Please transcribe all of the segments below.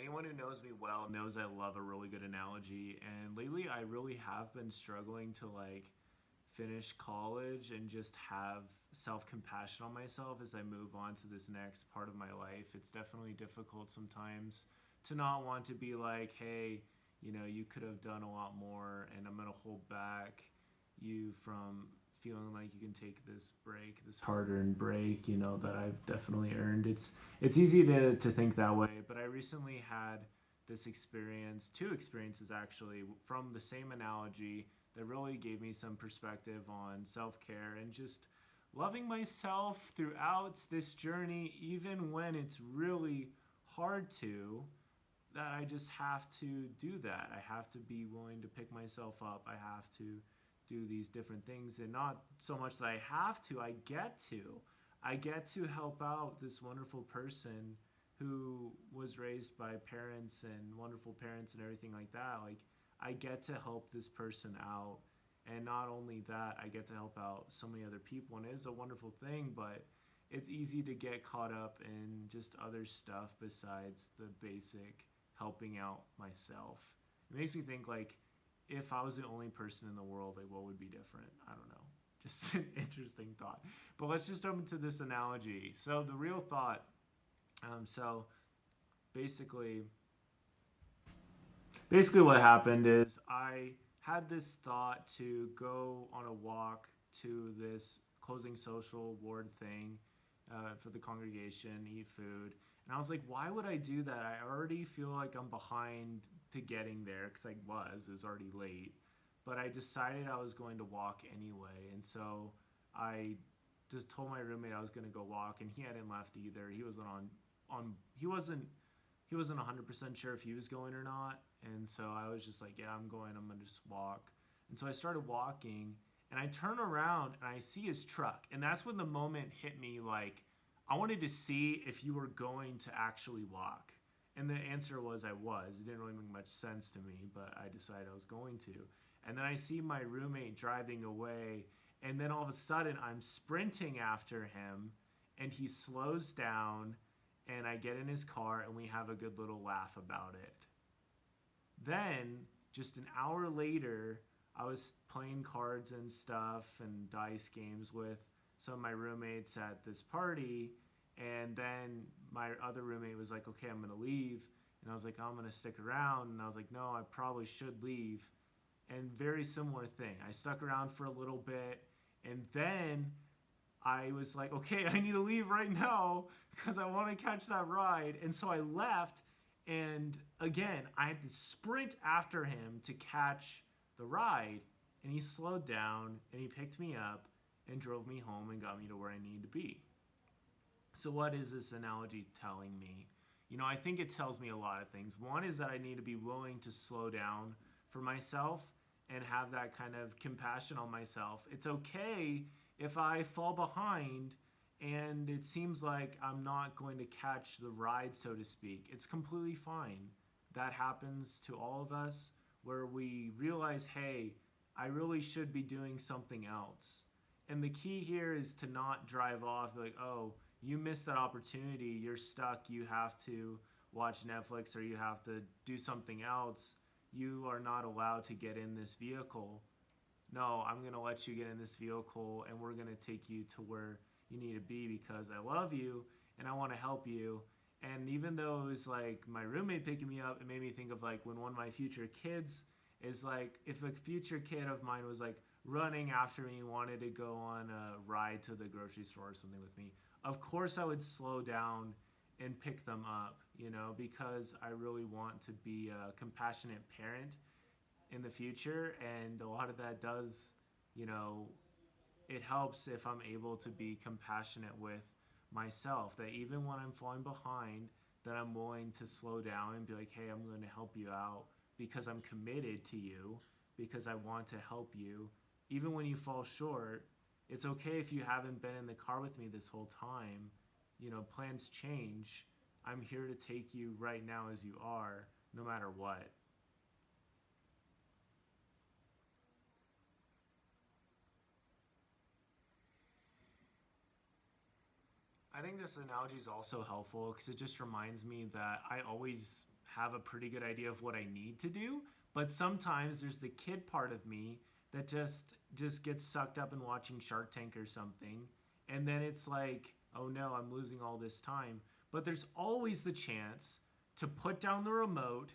anyone who knows me well knows I love a really good analogy. And lately, I really have been struggling to like finish college and just have self compassion on myself as I move on to this next part of my life. It's definitely difficult sometimes to not want to be like, hey, you could have done a lot more, and I'm going to hold back you from feeling like you can take this break, this hard earned break, that I've definitely earned. It's easy to think that way, but I recently had this experience, two experiences actually, from the same analogy that really gave me some perspective on self care and just loving myself throughout this journey, even when it's really hard to. That I just have to do that. I have to be willing to pick myself up. I have to do these different things, and not so much that I have to, I get to. I get to help out this wonderful person who was raised by parents and wonderful parents and everything like that. Like, I get to help this person out. And not only that, I get to help out so many other people. And it is a wonderful thing, but it's easy to get caught up in just other stuff besides the basic helping out myself. It makes me think like, if I was the only person in the world, like what would be different? I don't know. Just an interesting thought. But let's just jump into this analogy. So the real thought. So basically, basically what happened is I had this thought to go on a walk to this closing social ward thing for the congregation, eat food. And I was like, why would I do that? I already feel like I'm behind to getting there because it was already late. But I decided I was going to walk anyway. And so I just told my roommate I was going to go walk, and he hadn't left either. He wasn't 100% sure if he was going or not. And so I was just like, yeah, I'm going. I'm going to just walk. And so I started walking, and I turn around and I see his truck. And that's when the moment hit me like, I wanted to see if you were going to actually walk. And the answer was I was. It didn't really make much sense to me, but I decided I was going to. And then I see my roommate driving away, and then all of a sudden I'm sprinting after him, and he slows down, and I get in his car, and we have a good little laugh about it. Then, just an hour later, I was playing cards and stuff and dice games with some of my roommates at this party. And then my other roommate was like, okay, I'm going to leave. And I was like, oh, I'm going to stick around. And I was like, no, I probably should leave. And very similar thing. I stuck around for a little bit. And then I was like, okay, I need to leave right now because I want to catch that ride. And so I left. And again, I had to sprint after him to catch the ride. And he slowed down and he picked me up and drove me home and got me to where I needed to be. So, what is this analogy telling me? I think it tells me a lot of things. One is that I need to be willing to slow down for myself and have that kind of compassion on myself. It's okay if I fall behind and it seems like I'm not going to catch the ride, so to speak. It's completely fine. That happens to all of us where we realize, hey, I really should be doing something else. And the key here is to not drive off, be like, oh, you missed that opportunity. You're stuck. You have to watch Netflix or you have to do something else. You are not allowed to get in this vehicle. No, I'm going to let you get in this vehicle and we're going to take you to where you need to be because I love you and I want to help you. And even though it was like my roommate picking me up, it made me think of like when one of my future kids is like, if a future kid of mine was like running after me and wanted to go on a ride to the grocery store or something with me, of course I would slow down and pick them up, because I really want to be a compassionate parent in the future. And a lot of that does, you know, it helps if I'm able to be compassionate with myself, that even when I'm falling behind, that I'm willing to slow down and be like, hey, I'm going to help you out because I'm committed to you, because I want to help you. Even when you fall short, it's okay if you haven't been in the car with me this whole time. Plans change. I'm here to take you right now as you are, no matter what. I think this analogy is also helpful because it just reminds me that I always have a pretty good idea of what I need to do. But sometimes there's the kid part of me that just gets sucked up in watching Shark Tank or something, and then it's like, oh no, I'm losing all this time. But there's always the chance to put down the remote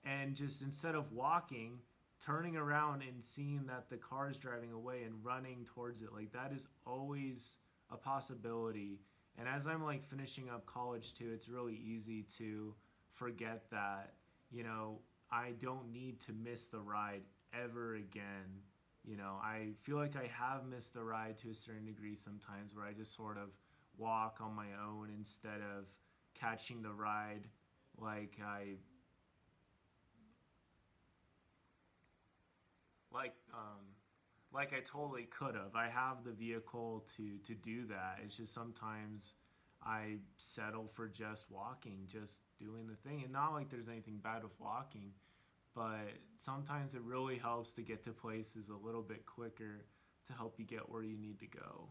and just, instead of walking, turning around and seeing that the car is driving away and running towards it. Like, that is always a possibility. And as I'm like finishing up college too, it's really easy to forget that, you know, I don't need to miss the ride ever again. You know, I feel like I have missed the ride to a certain degree sometimes, where I just sort of walk on my own instead of catching the ride like I like like I totally could have. I have the vehicle to do that. It's just sometimes I settle for just walking, just doing the thing. And not like there's anything bad with walking, but sometimes it really helps to get to places a little bit quicker to help you get where you need to go.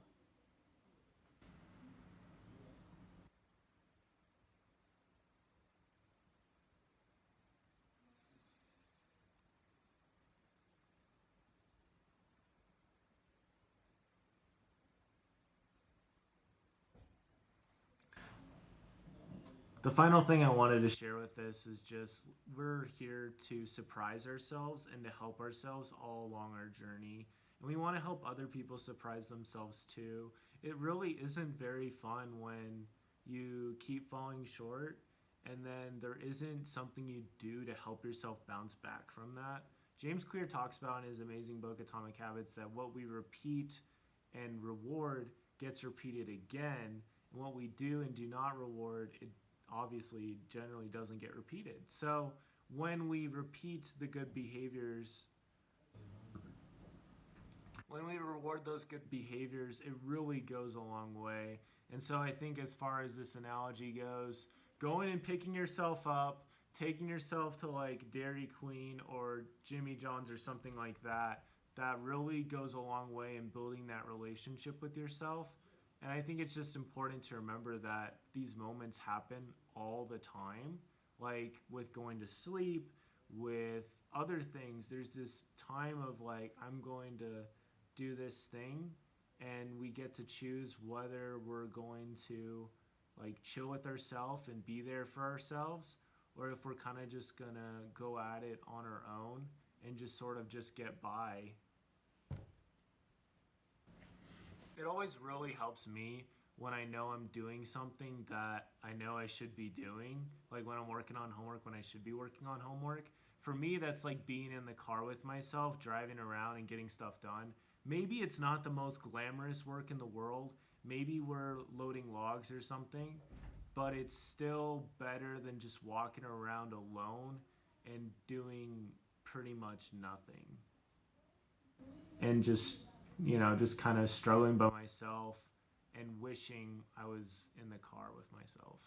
The final thing I wanted to share with this is just, we're here to surprise ourselves and to help ourselves all along our journey. And we want to help other people surprise themselves too. It really isn't very fun when you keep falling short and then there isn't something you do to help yourself bounce back from that. James Clear talks about in his amazing book Atomic Habits that what we repeat and reward gets repeated again, and what we do and do not reward, it obviously generally doesn't get repeated. So when we repeat the good behaviors, when we reward those good behaviors, it really goes a long way. And so I think, as far as this analogy goes, going and picking yourself up, taking yourself to like Dairy Queen or Jimmy John's or something like that, that really goes a long way in building that relationship with yourself. And I think it's just important to remember that these moments happen all the time. Like with going to sleep, with other things, there's this time of like, I'm going to do this thing, and we get to choose whether we're going to like chill with ourselves and be there for ourselves, or if we're kind of just gonna go at it on our own and just sort of just get by. It always really helps me when I know I'm doing something that I know I should be doing. Like when I'm working on homework, when I should be working on homework. For me, that's like being in the car with myself, driving around and getting stuff done. Maybe it's not the most glamorous work in the world. Maybe we're loading logs or something, but it's still better than just walking around alone and doing pretty much nothing. And just, you know, just kind of struggling by myself and wishing I was in the car with myself.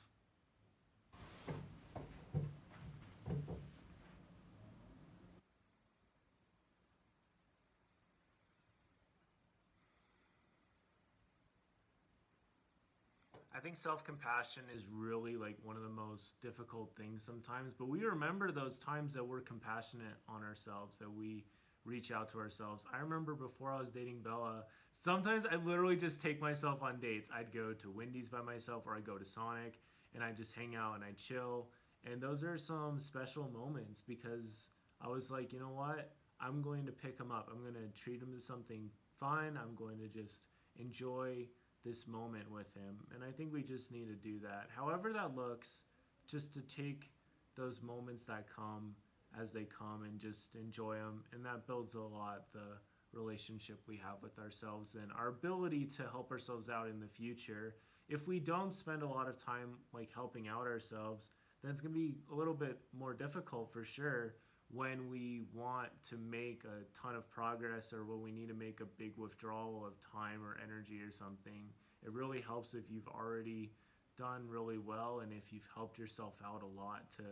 I think self compassion is really like one of the most difficult things sometimes, but we remember those times that we're compassionate on ourselves, that we reach out to ourselves. I remember before I was dating Bella, sometimes I literally just take myself on dates. I'd go to Wendy's by myself, or I'd go to Sonic, and I'd just hang out and I'd chill. And those are some special moments because I was like, you know what? I'm going to pick him up. I'm going to treat him to something fun. I'm going to just enjoy this moment with him. And I think we just need to do that. However that looks, just to take those moments that come as they come and just enjoy them. And that builds a lot the relationship we have with ourselves and our ability to help ourselves out in the future. If we don't spend a lot of time like helping out ourselves, then it's going to be a little bit more difficult for sure when we want to make a ton of progress, or when we need to make a big withdrawal of time or energy or something. It really helps if you've already done really well and if you've helped yourself out a lot to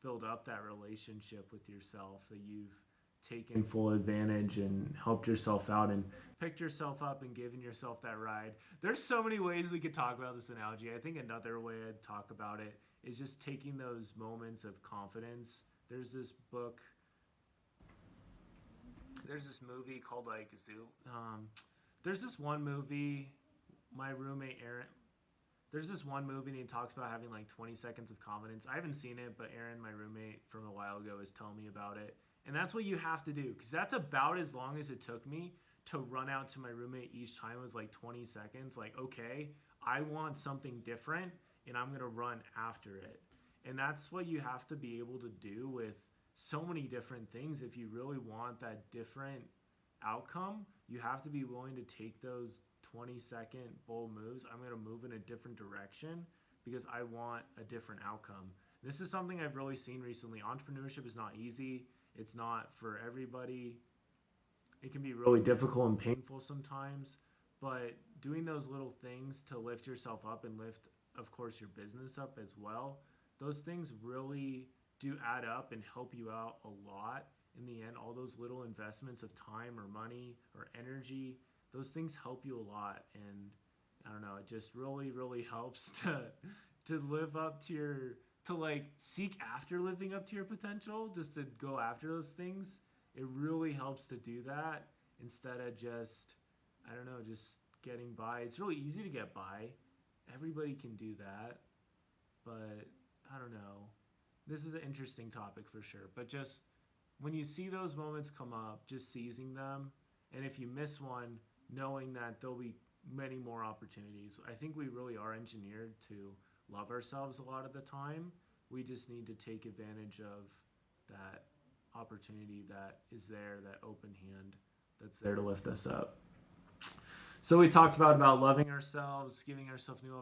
build up that relationship with yourself, that you've taken full advantage and helped yourself out and picked yourself up and given yourself that ride. There's so many ways we could talk about this analogy. I think another way I'd talk about it is just taking those moments of confidence. There's this book, there's this movie called like Zoo. There's this one movie, my roommate Aaron. There's this one movie and he talks about having like 20 seconds of confidence. I haven't seen it, but Aaron, my roommate from a while ago, is telling me about it. And that's what you have to do, because that's about as long as it took me to run out to my roommate each time. It was like 20 seconds. Like, okay, I want something different and I'm going to run after it. And that's what you have to be able to do with so many different things. If you really want that different outcome, you have to be willing to take those 20-second bold moves. I'm going to move in a different direction because I want a different outcome. This is something I've really seen recently. Entrepreneurship is not easy. It's not for everybody. It can be really difficult and painful sometimes, but doing those little things to lift yourself up and lift, of course, your business up as well, those things really do add up and help you out a lot. In the end, all those little investments of time or money or energy, those things help you a lot. And I don't know, it just really, really helps to live up to your, to like seek after living up to your potential, just to go after those things. It really helps to do that instead of just, I don't know, just getting by. It's really easy to get by. Everybody can do that. But I don't know. This is an interesting topic for sure. But just when you see those moments come up, just seizing them. And if you miss one, knowing that there'll be many more opportunities. I think we really are engineered to love ourselves a lot of the time. We just need to take advantage of that opportunity that is there, that open hand that's there to lift us up. So we talked about loving ourselves, giving ourselves new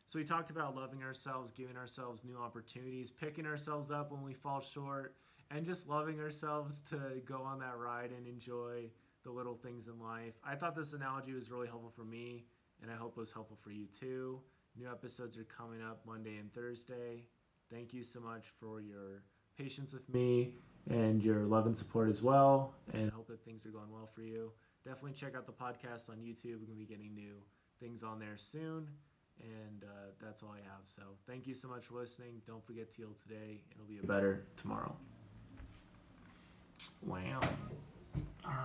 So we talked about loving ourselves, giving ourselves new opportunities, picking ourselves up when we fall short, and just loving ourselves to go on that ride and enjoy the little things in life. I thought this analogy was really helpful for me, and I hope it was helpful for you too. New episodes are coming up Monday and Thursday. Thank you so much for your patience with me and your love and support as well, and hope that things are going well for you. Definitely check out the podcast on YouTube. We're going to be getting new things on there soon, and that's all I have. So thank you so much for listening. Don't forget to heal today. It'll be a better tomorrow. Wow.